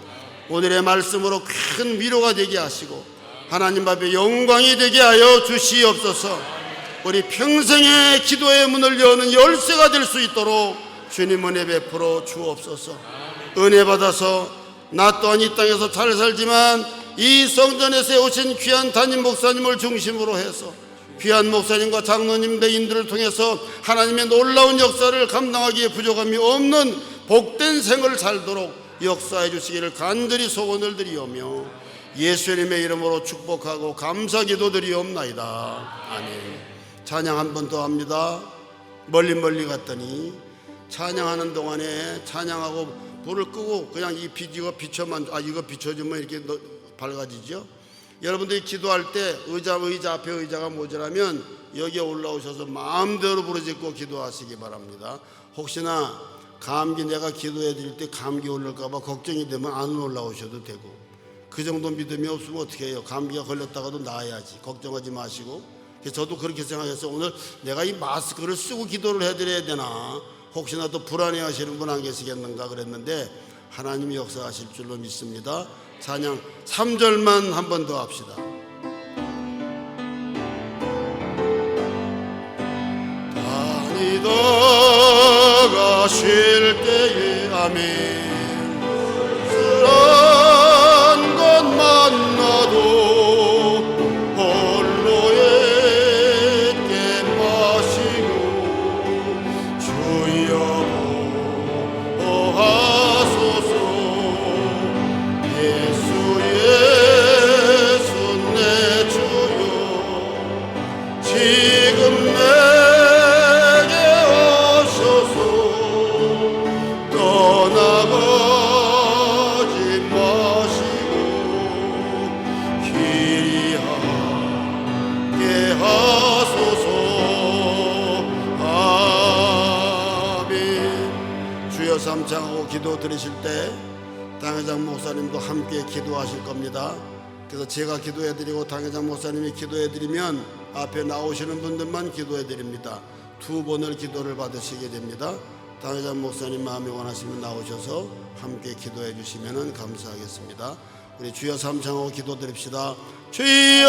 오늘의 말씀으로 큰 위로가 되게 하시고 하나님 앞에 영광이 되게 하여 주시옵소서. 우리 평생의 기도의 문을 여는 열쇠가 될 수 있도록 주님 은혜 베풀어 주옵소서. 은혜 받아서 나 또한 이 땅에서 잘 살지만 이 성전에 세우신 귀한 담임 목사님을 중심으로 해서 귀한 목사님과 장로님 대인들을 통해서 하나님의 놀라운 역사를 감당하기에 부족함이 없는 복된 생을 살도록 역사해 주시기를 간절히 소원을 드리오며 예수님의 이름으로 축복하고 감사 기도드리옵나이다. 아멘. 찬양 한 번 더 합니다. 멀리 갔더니 찬양하는 동안에 찬양하고 불을 끄고 그냥 이거 비춰주면 이렇게 밝아지죠. 여러분들이 기도할 때 의자 앞에 의자가 모자라면 여기에 올라오셔서 마음대로 부르짖고 기도하시기 바랍니다. 혹시나 감기 내가 기도해 드릴 때 감기 올릴까 봐 걱정이 되면 안 올라오셔도 되고 그 정도 믿음이 없으면 어떻게 해요? 감기가 걸렸다가도 나아야지. 걱정하지 마시고. 저도 그렇게 생각해서 오늘 내가 이 마스크를 쓰고 기도를 해드려야 되나 혹시나 또 불안해하시는 분 안 계시겠는가 그랬는데 하나님이 역사하실 줄로 믿습니다. 찬양 3절만 한 번 더 합시다. 가실 때에 아멘. 쓰란 것 만나도 홀로에게 마시고 주여 보호하소서. 예수 예수 내 주여 지금 내게 오셔서 떠나가지 마시고 길이 함께 하소서. 아멘. 주여 삼창하고 기도 드리실 때 당회장 목사님도 함께 기도하실 겁니다. 그래서 제가 기도해드리고 당회장 목사님이 기도해드리면 앞에 나오시는 분들만 기도해드립니다. 두 번을 기도를 받으시게 됩니다. 당회장 목사님 마음이 원하시면 나오셔서 함께 기도해 주시면 감사하겠습니다. 우리 주여 삼창하고 기도 드립시다. 주여